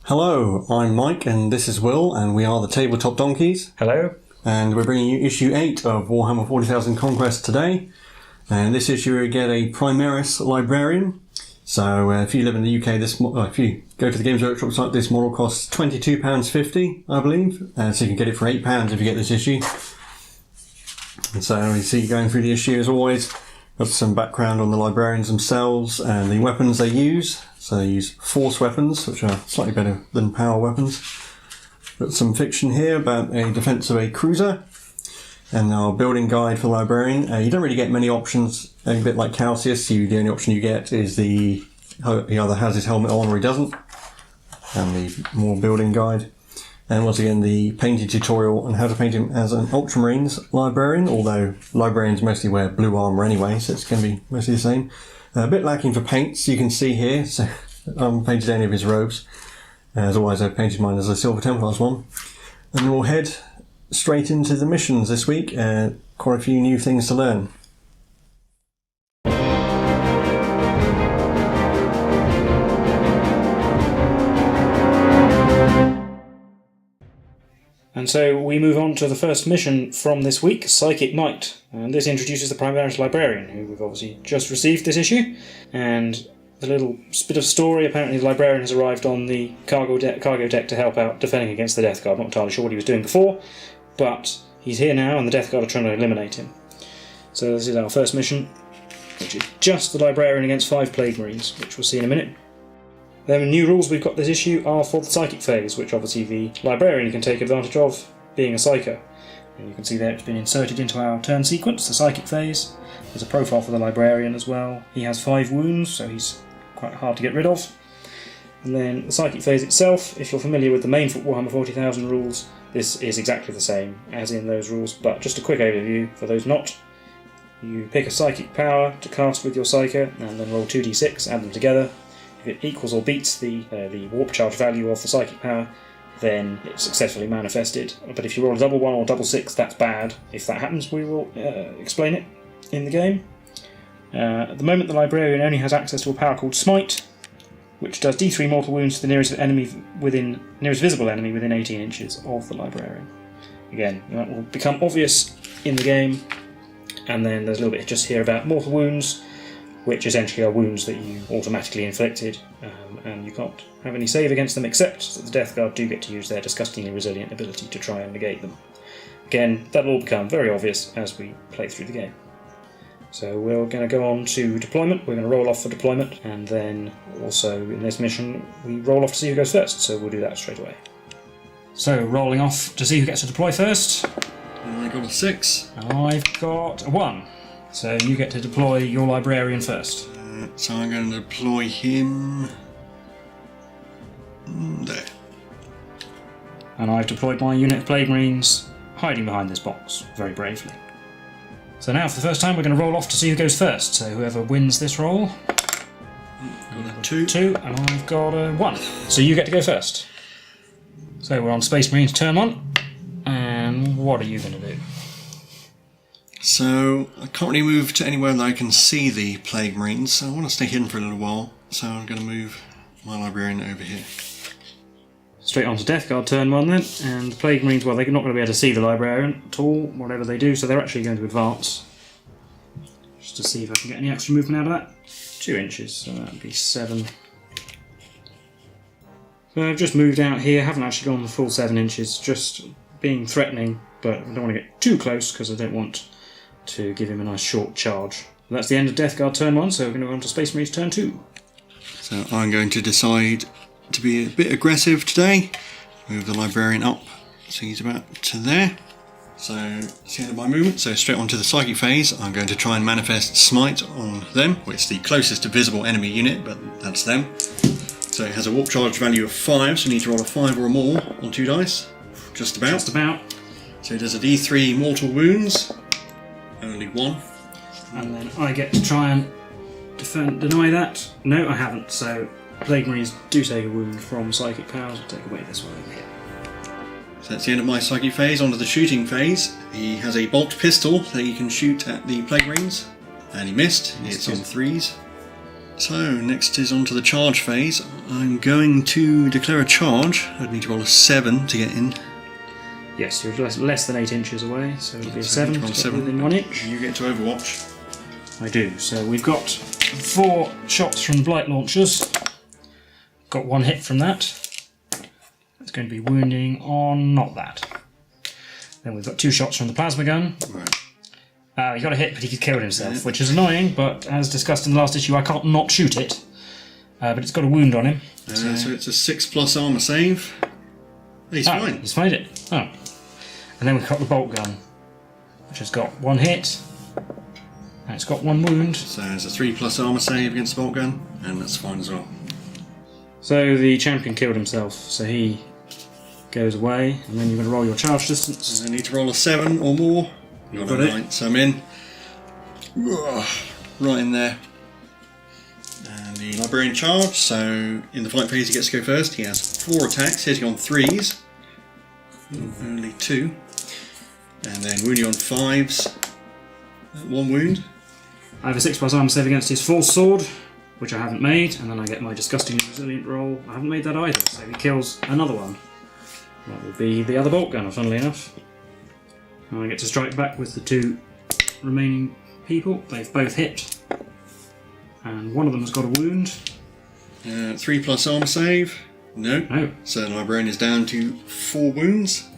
Hello, I'm Mike and this is Will and we are the Tabletop Donkeys. Hello. And we're bringing you issue 8 of Warhammer 40k Conquest today. And this issue we get a Primaris Librarian. So if you live in the UK, if you go to the Games Workshop site, this model costs £22.50, I believe. So you can get it for £8 if you get this issue. And so you see going through the issue as always. Got some background on the librarians themselves and the weapons they use. So they use force weapons, which are slightly better than power weapons. Got some fiction here about a defense of a cruiser. And our building guide for the librarian. You don't really get many options. A bit like Calcius, the only option you get is he either has his helmet on or he doesn't. And the more building guide. And once again, the painting tutorial on how to paint him as an Ultramarines librarian, although librarians mostly wear blue armour anyway, so it's going to be mostly the same. A bit lacking for paints, you can see here, so I haven't painted any of his robes. As always, I've painted mine as a Silver Templars one. And we'll head straight into the missions this week, quite a few new things to learn. And so we move on to the first mission from this week, Psychic Might. And this introduces the Primaris Librarian, who we've obviously just received this issue. And the little bit of story, apparently the Librarian has arrived on the cargo deck to help out defending against the Death Guard. Not entirely sure what he was doing before, but he's here now and the Death Guard are trying to eliminate him. So this is our first mission, which is just the Librarian against 5 Plague Marines, which we'll see in a minute. Then the new rules we've got this issue are for the Psychic phase, which obviously the Librarian can take advantage of, being a Psyker. And you can see there it's been inserted into our turn sequence, the Psychic phase. There's a profile for the Librarian as well. He has 5 wounds, so he's quite hard to get rid of. And then the Psychic phase itself, if you're familiar with the main Warhammer 40,000 rules, this is exactly the same as in those rules, but just a quick overview for those not. You pick a Psychic power to cast with your Psyker, and then roll 2d6, add them together. If it equals or beats the warp charge value of the Psychic power, then it's successfully manifested. But if you roll a double 1 or double 6, that's bad. If that happens, we will explain it in the game. At the moment, the Librarian only has access to a power called Smite, which does D3 mortal wounds to the nearest visible enemy within 18 inches of the Librarian. Again, that will become obvious in the game. And then there's a little bit just here about mortal wounds, which essentially are wounds that you automatically inflicted, and you can't have any save against them, except that the Death Guard do get to use their disgustingly resilient ability to try and negate them. Again, that'll all become very obvious as we play through the game. So we're going to go on to deployment. We're going to roll off for deployment, and then also in this mission we roll off to see who goes first, so we'll do that straight away. So rolling off to see who gets to deploy first. I got a 6. I've got a 1. So you get to deploy your Librarian first. So I'm going to deploy him there. And I've deployed my unit of Plague Marines, hiding behind this box, very bravely. So now for the first time we're going to roll off to see who goes first. So whoever wins this roll. Got a 2. 2, and I've got a 1. So you get to go first. So we're on Space Marines turn 1. And what are you going to do? So, I can't really move to anywhere that I can see the Plague Marines, so I want to stay hidden for a little while, so I'm going to move my Librarian over here. Straight on to Death Guard turn 1 then, and the Plague Marines, well, they're not going to be able to see the Librarian at all, whatever they do, so they're actually going to advance. Just to see if I can get any extra movement out of that. 2 inches, so that would be 7. So I've just moved out here, haven't actually gone the full 7 inches, just being threatening, but I don't want to get too close because I don't want to give him a nice short charge. That's the end of Death Guard turn 1, so we're going to go on to Space Marines turn 2. So I'm going to decide to be a bit aggressive today. Move the Librarian up, so he's about to there. So that's the end of my movement, so straight on to the Psychic phase. I'm going to try and manifest Smite on them, which is the closest to visible enemy unit, but that's them. So it has a warp charge value of 5, so you need to roll a 5 or more on 2 dice. Just about. Just about. So it does a D3 mortal wounds. Only 1. And then I get to try and deny that. No, I haven't. So Plague Marines do take a wound from Psychic powers. We'll take away this one over here. So that's the end of my Psychic phase. Onto the shooting phase. He has a bolt pistol that he can shoot at the Plague Marines. And he missed. It's on 3s. So, next is on to the charge phase. I'm going to declare a charge. I'd need to roll a 7 to get in. Yes, you're less than 8 inches away, so it'll be a So I 7 need to roll to get 7. within 1 inch. You get to Overwatch. I do. So we've got 4 shots from blight launchers. Got 1 hit from that. It's going to be wounding on not that. Then we've got 2 shots from the plasma gun. Right. He got a hit, but he killed himself, which is annoying, but as discussed in the last issue, I can't not shoot it. But it's got a wound on him. So it's a 6+ armour save. He's fine. He's made it. Oh. And then we've got the bolt gun, which has got 1 hit. And it's got 1 wound. So it's a 3+ armour save against the bolt gun, and that's fine as well. So the champion killed himself, so he goes away, and then you're going to roll your charge distance. I need to roll a 7 or more. You've got it. 9, so I'm in. Right in there. And the Librarian charge, so in the fight phase he gets to go first. He has 4 attacks, hitting on 3s. Only 2. And then wounding on 5s. 1 wound. I have a 6+ armor save against his false sword, which I haven't made, and then I get my disgusting resilient roll. I haven't made that either, so he kills another one. That will be the other bolt gunner, funnily enough. And I get to strike back with the 2 remaining people. They've both hit. And one of them has got a wound. 3+ armour save. No. So the Librarian is down to 4 wounds.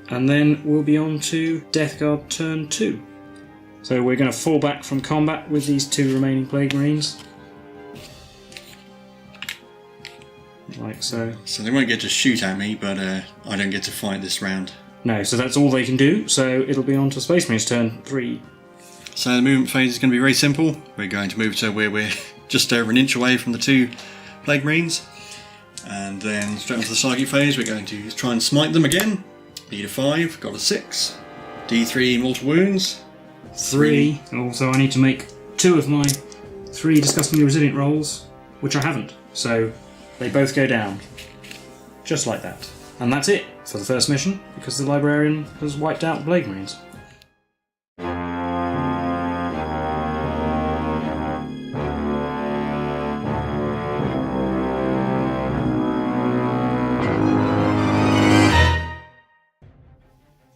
And then we'll be on to Death Guard turn 2. So we're going to fall back from combat with these 2 remaining Plague Marines. Like so. So they won't get to shoot at me, but I don't get to fight this round. No, so that's all they can do, so it'll be on to Space Marines turn 3. So the movement phase is going to be very simple. We're going to move to where we're just over an inch away from the 2 Plague Marines. And then straight into the psychic phase, we're going to try and smite them again. Need a 5, got a 6. D3 mortal wounds. 3. Also, I need to make 2 of my 3 disgustingly resilient rolls, which I haven't. So they both go down. Just like that. And that's it for the first mission, because the Librarian has wiped out the Plague Marines.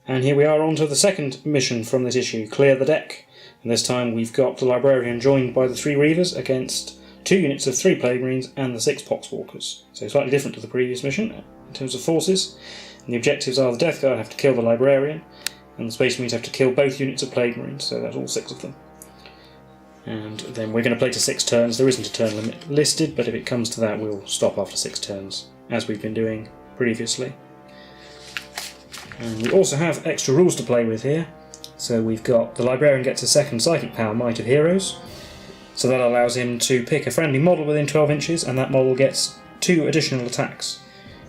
And here we are on to the second mission from this issue, Clear the Deck. And this time we've got the Librarian joined by the 3 Reavers against 2 units of 3 Plague Marines and the 6 Poxwalkers. So slightly different to the previous mission in terms of forces. And the objectives are the Death Guard have to kill the Librarian, and the Space Marines have to kill both units of Plague Marines, so that's all 6 of them. And then we're going to play to 6 turns. There isn't a turn limit listed, but if it comes to that we'll stop after 6 turns, as we've been doing previously. And we also have extra rules to play with here. So we've got the Librarian gets a 2nd Psychic Power, Might of Heroes. So that allows him to pick a friendly model within 12 inches, and that model gets 2 additional attacks.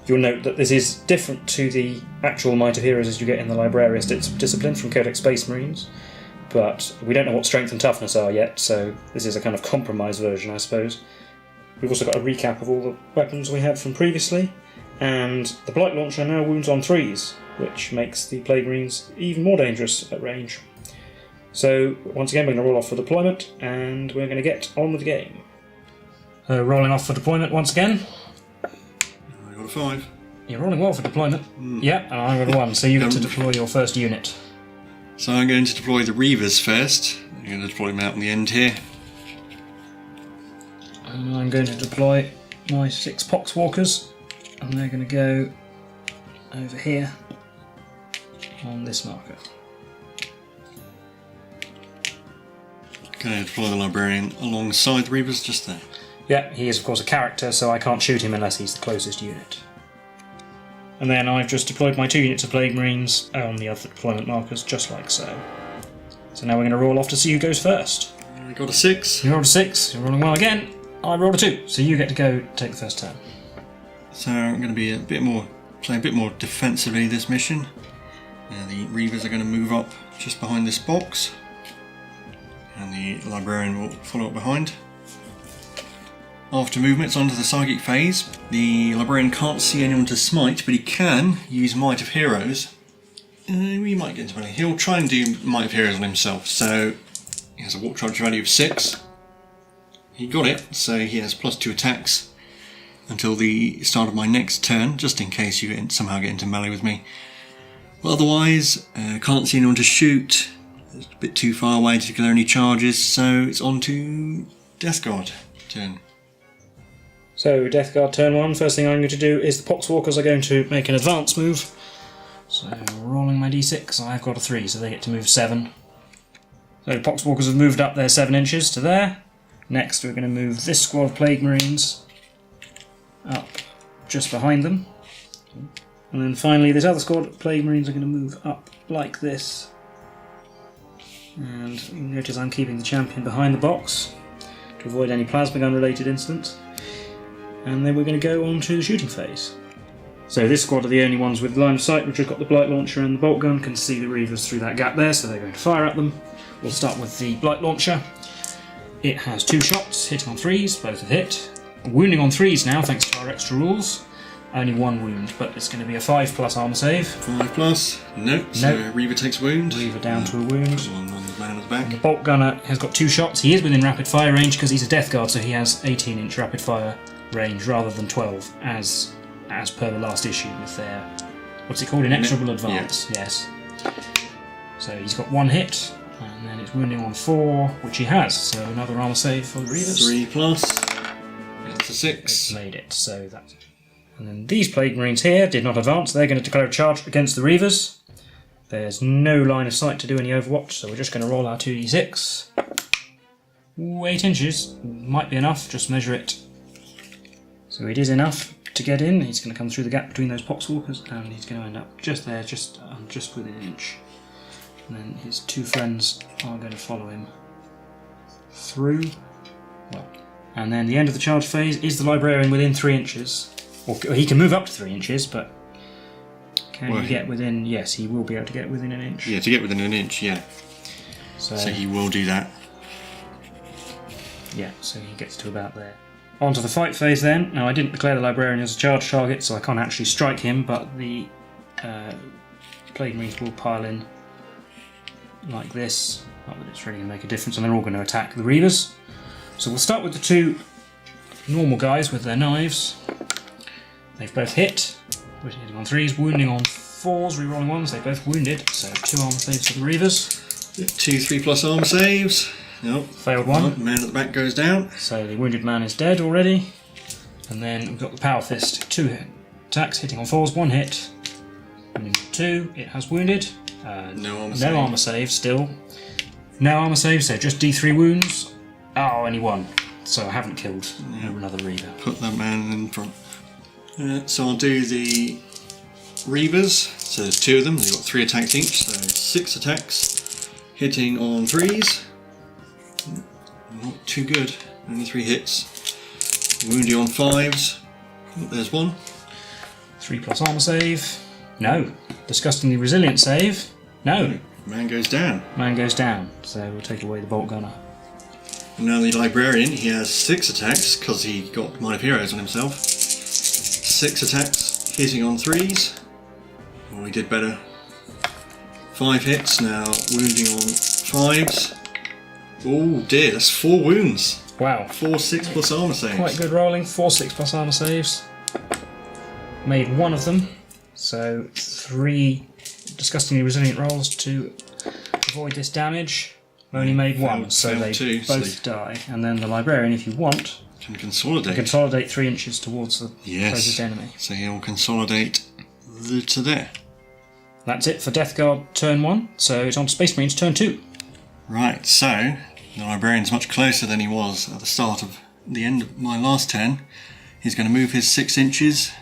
You'll note that this is different to the actual Might of Heroes as you get in the Librarius discipline from Codex Space Marines, but we don't know what strength and toughness are yet, so this is a kind of compromise version, I suppose. We've also got a recap of all the weapons we had from previously, and the Blight Launcher now wounds on 3s, which makes the Plague Marines even more dangerous at range. So, once again, we're going to roll off for deployment, and we're going to get on with the game. Rolling off for deployment once again. I got a 5. You're rolling well for deployment. Yep, and I got a 1, so you get to deploy your first unit. So I'm going to deploy the Reavers first. I'm going to deploy them out on the end here. And I'm going to deploy my 6 Poxwalkers, and they're going to go over here on this marker. Going to deploy the Librarian alongside the Reavers just there. Yeah, he is of course a character, so I can't shoot him unless he's the closest unit. And then I've just deployed my 2 units of Plague Marines on the other deployment markers, just like so. So now we're going to roll off to see who goes first. I got a 6. You rolled a 6, you're rolling well again. I rolled a 2, so you get to go take the first turn. So I'm going to be play a bit more defensively this mission. The Reavers are going to move up just behind this box, and the Librarian will follow up behind. After movement, it's onto the Psychic phase. The Librarian can't see anyone to smite, but he can use Might of Heroes. We might get into money. He'll try and do Might of Heroes on himself, so he has a Warp Charge value of 6. he got it, so he has +2 attacks until the start of my next turn, just in case you somehow get into melee with me. But otherwise, can't see anyone to shoot. It's a bit too far away to declare any charges, so it's on to Death Guard turn. So, Death Guard turn 1, first thing I'm going to do is the Poxwalkers are going to make an advance move. So, rolling my d6, I've got a 3, so they get to move 7. So, Poxwalkers have moved up there 7 inches to there. Next, we're going to move this squad of Plague Marines up just behind them. And then finally, this other squad of Plague Marines are going to move up like this. And you notice I'm keeping the champion behind the box to avoid any plasma gun related incidents. And then we're going to go on to the shooting phase. So this squad are the only ones with line of sight, which have got the Blight Launcher and the Bolt Gun, can see the Reavers through that gap there, so they're going to fire at them. We'll start with the Blight Launcher. It has 2 shots, hitting on 3s, both have hit. Wounding on 3s now, thanks to our extra rules. Only 1 wound, but it's going to be a 5+ armour save. 5+? Nope. So Reaver takes wound. Reaver down to a wound. One on the man at the back. And the Bolt Gunner has got 2 shots. He is within rapid fire range because he's a Death Guard, so he has 18-inch rapid fire range rather than 12, as per the last issue with their, what's it called, inexorable advance. Yeah. Yes. So he's got 1 hit, and then it's wounding on 4, which he has. So another armour save for the Reavers. 3+. That's a 6. It's made it. So that's. And then these Plague Marines here did not advance. They're going to declare a charge against the Reavers. There's no line of sight to do any Overwatch, so we're just going to roll our 2d6. 8 inches might be enough. Just measure it. So it is enough to get in. He's going to come through the gap between those Poxwalkers, and he's going to end up just there, just within an inch. And then his 2 friends are going to follow him through. Well, and then the end of the charge phase is the Librarian within 3 inches. Or he can move up to 3 inches, but can he get within? Yes, he will be able to get within an inch. Yeah, to get within an inch, yeah. So he will do that. Yeah, so he gets to about there. On to the fight phase then. Now, I didn't declare the Librarian as a charge target, so I can't actually strike him, but the Plague Marines will pile in like this. Not that it's really going to make a difference, and they're all going to attack the Reavers. So we'll start with the 2 normal guys with their knives. They've both hit. We're hitting on 3s, wounding on 4s, rerolling 1s. They both wounded, so 2 armour saves for the Reavers. 2 3+ armour saves. Nope. Failed 1. Man at the back goes down. So the wounded man is dead already. And then we've got the Power Fist. 2 attacks, hitting on 4s, 1 hit. Wounding 2, it has wounded. No armour save still. No armour save, so just D3 wounds. Oh, only 1. So I haven't killed another Reaver. Put that man in front. So I'll do the Reavers. So there's 2 of them. They've got 3 attacks each, so 6 attacks. Hitting on 3s. Not too good. Only 3 hits. Wounding on 5s. Oh, there's 1. 3+ armour save. No. Disgustingly resilient save. No. Man goes down. Man goes down. So we'll take away the Bolt Gunner. And now the Librarian, he has 6 attacks because he got Mine of Heroes on himself. 6 attacks, hitting on 3s. Oh, he did better. 5 hits now, wounding on 5s. Oh dear, that's 4 wounds. Wow. 4 6+ armour saves. Quite good rolling. 4 6+ armour saves. Made 1 of them. So 3 disgustingly resilient rolls to avoid this damage. Only made 1, so they both die. And then the Librarian, if you want, can consolidate. 3 inches towards the closest enemy. So he'll consolidate to there. That's it for Death Guard turn 1. So it's on to Space Marines turn 2. Right, so the Librarian's much closer than he was at the start of the end of my last turn. He's going to move his 6 inches,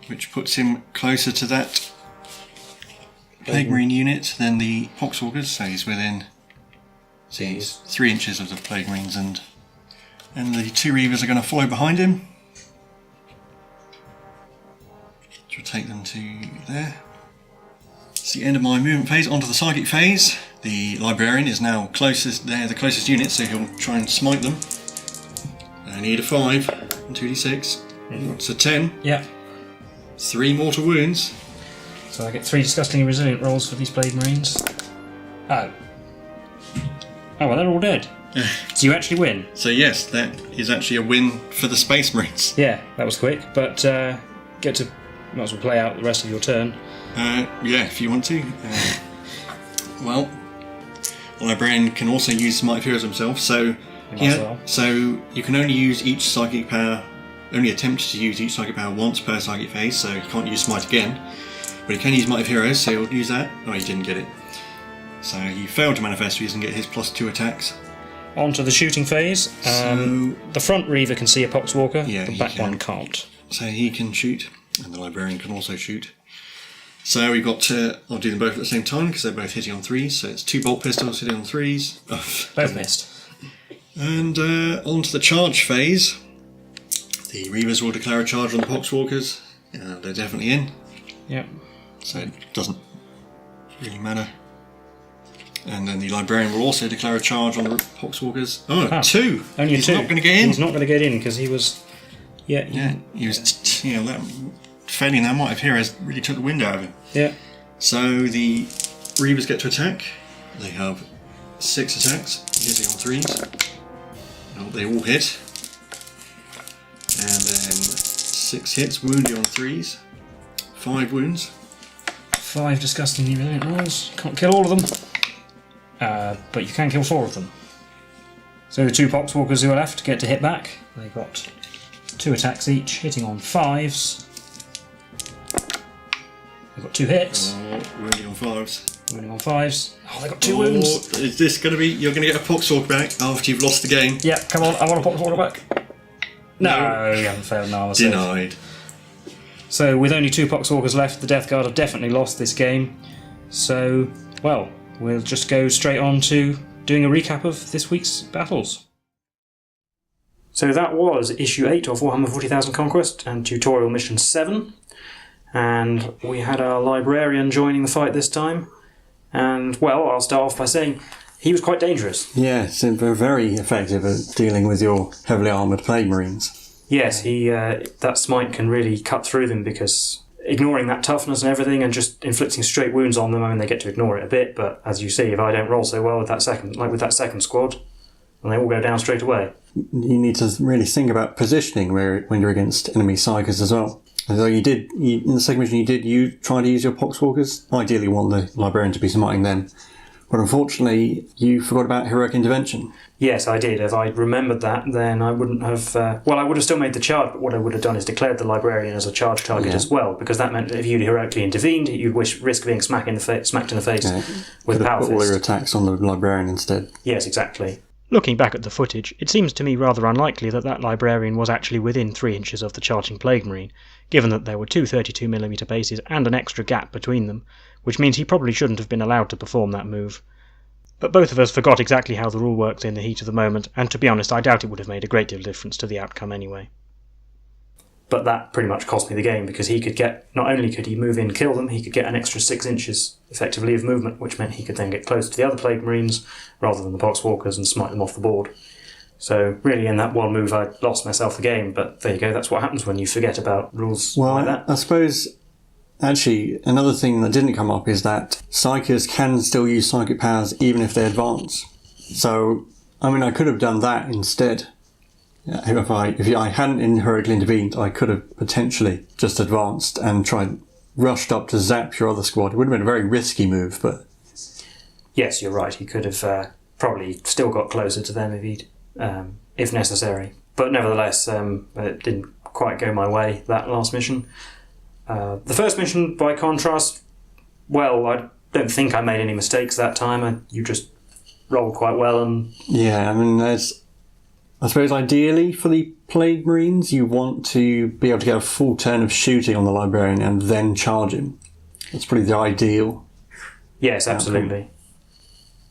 which puts him closer to that Plague Marine unit than the Poxwalkers, so he's within he's 3 inches of the Plague Marines, and the 2 Reavers are going to follow behind him, which will take them to there. It's the end of my movement phase. Onto the psychic phase. The Librarian is now closest. They're the closest unit, so he'll try and smite them. I need a 5 and 2d6. So 10. Yeah. 3 mortal wounds. So I get 3 disgustingly resilient rolls for these Plague Marines. Oh. Oh, well, they're all dead. So you actually win. So yes, that is actually a win for the Space Marines. Yeah, that was quick, but get to might as well play out the rest of your turn. Yeah, if you want to. Well, the Librarian can also use Might of Heroes himself, so so you can only use each psychic power, only attempt to use each psychic power once per psychic phase, so you can't use Smite again. But he can use Might of Heroes, so he'll use that. Oh, he didn't get it. So he failed to manifest, so he doesn't get his +2 attacks. On to the shooting phase. The front Reaver can see a Poxwalker, the back one can't. So he can shoot, and the Librarian can also shoot. So we've got I'll do them both at the same time because they're both hitting on 3s. So it's 2 bolt pistols hitting on 3s. Both missed. And on to the charge phase. The Reavers will declare a charge on the Poxwalkers. They're definitely in. Yep. So it doesn't really matter. And then the Librarian will also declare a charge on the Poxwalkers. Oh, 2! Only He's 2. not going to get in. He's not going to get in because he was... Yeah, he was... that failing that Might of Heroes really took the wind out of him. Yeah. So the Reavers get to attack. They have 6 attacks, hitting on 3s. Oh, they all hit. And then 6 hits, wounding on 3s. 5 wounds. 5 disgustingly brilliant rolls. Can't kill all of them. But you can kill 4 of them. So the 2 Poxwalkers who are left get to hit back. They got 2 attacks each, hitting on 5s. They've got 2 hits. Wounding on 5s. Wounding on 5s. Oh, they got 2 wounds. Is this going to be... You're going to get a Poxwalker back after you've lost the game? Yeah, come on, I want a Poxwalker back. No, you haven't failed now. Denied. So with only 2 Poxwalkers left, the Death Guard have definitely lost this game. So, well, we'll just go straight on to doing a recap of this week's battles. So that was issue 8 of Warhammer 40,000 Conquest and tutorial mission 7. And we had our Librarian joining the fight this time. And, well, I'll start off by saying he was quite dangerous. Yes, they're very effective at dealing with your heavily armoured Plague Marines. Yes, that smite can really cut through them because ignoring that toughness and everything and just inflicting straight wounds on them, I mean, they get to ignore it a bit, but as you see, if I don't roll so well with that second squad, then they all go down straight away. You need to really think about positioning when you're against enemy psychers as well. Although in the second mission you try to use your Poxwalkers. Ideally you want the Librarian to be smiting them. But unfortunately, you forgot about heroic intervention. Yes, I did. If I remembered that, then I wouldn't have... I would have still made the charge, but what I would have done is declared the Librarian as a charge target as well, because that meant that if you'd heroically intervened, you'd risk being smacked in the face with a power fist. Put all your attacks on the Librarian instead. Yes, exactly. Looking back at the footage, it seems to me rather unlikely that Librarian was actually within 3 inches of the charging Plague Marine, given that there were 2 32mm bases and an extra gap between them, which means he probably shouldn't have been allowed to perform that move. But both of us forgot exactly how the rule works in the heat of the moment, and to be honest, I doubt it would have made a great deal of difference to the outcome anyway. But that pretty much cost me the game, because not only could he move in and kill them, he could get an extra 6 inches, effectively, of movement, which meant he could then get close to the other Plague Marines, rather than the Poxwalkers, and smite them off the board. So, really, in that one move, I lost myself the game, but there you go, that's what happens when you forget about rules like that. I suppose... Actually, another thing that didn't come up is that Psychers can still use psychic powers even if they advance. So, I mean, I could have done that instead. If I hadn't heroically intervened, I could have potentially just advanced and rushed up to zap your other squad. It would have been a very risky move, but... Yes, you're right. He could have probably still got closer to them if necessary. But nevertheless, it didn't quite go my way, that last mission. The first mission, by contrast, well, I don't think I made any mistakes that time. You just rolled quite well and... Yeah, I mean, I suppose ideally for the Plague Marines, you want to be able to get a full turn of shooting on the Librarian and then charge him. That's probably the ideal. Yes, absolutely.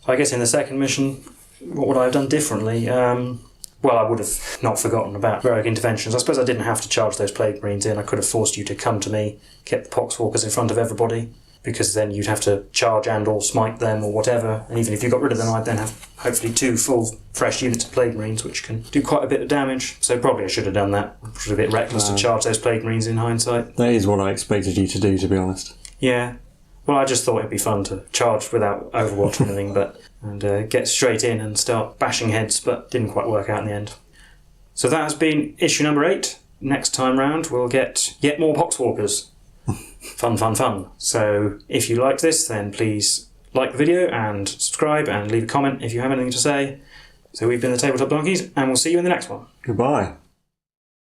I guess in the second mission, what would I have done differently? Well, I would have not forgotten about heroic interventions. I suppose I didn't have to charge those Plague Marines in. I could have forced you to come to me, kept the Poxwalkers in front of everybody, because then you'd have to charge and or smite them or whatever. And even if you got rid of them, I'd then have hopefully 2 full, fresh units of Plague Marines, which can do quite a bit of damage. So probably I should have done that. It was a bit reckless to charge those Plague Marines in hindsight. That is what I expected you to do, to be honest. Yeah. Well, I just thought it'd be fun to charge without Overwatch or anything, and get straight in and start bashing heads, but didn't quite work out in the end. So that has been issue number 8. Next time round, we'll get yet more Poxwalkers. Fun, fun, fun. So if you liked this, then please like the video and subscribe and leave a comment if you have anything to say. So we've been the Tabletop Donkeys, and we'll see you in the next one. Goodbye.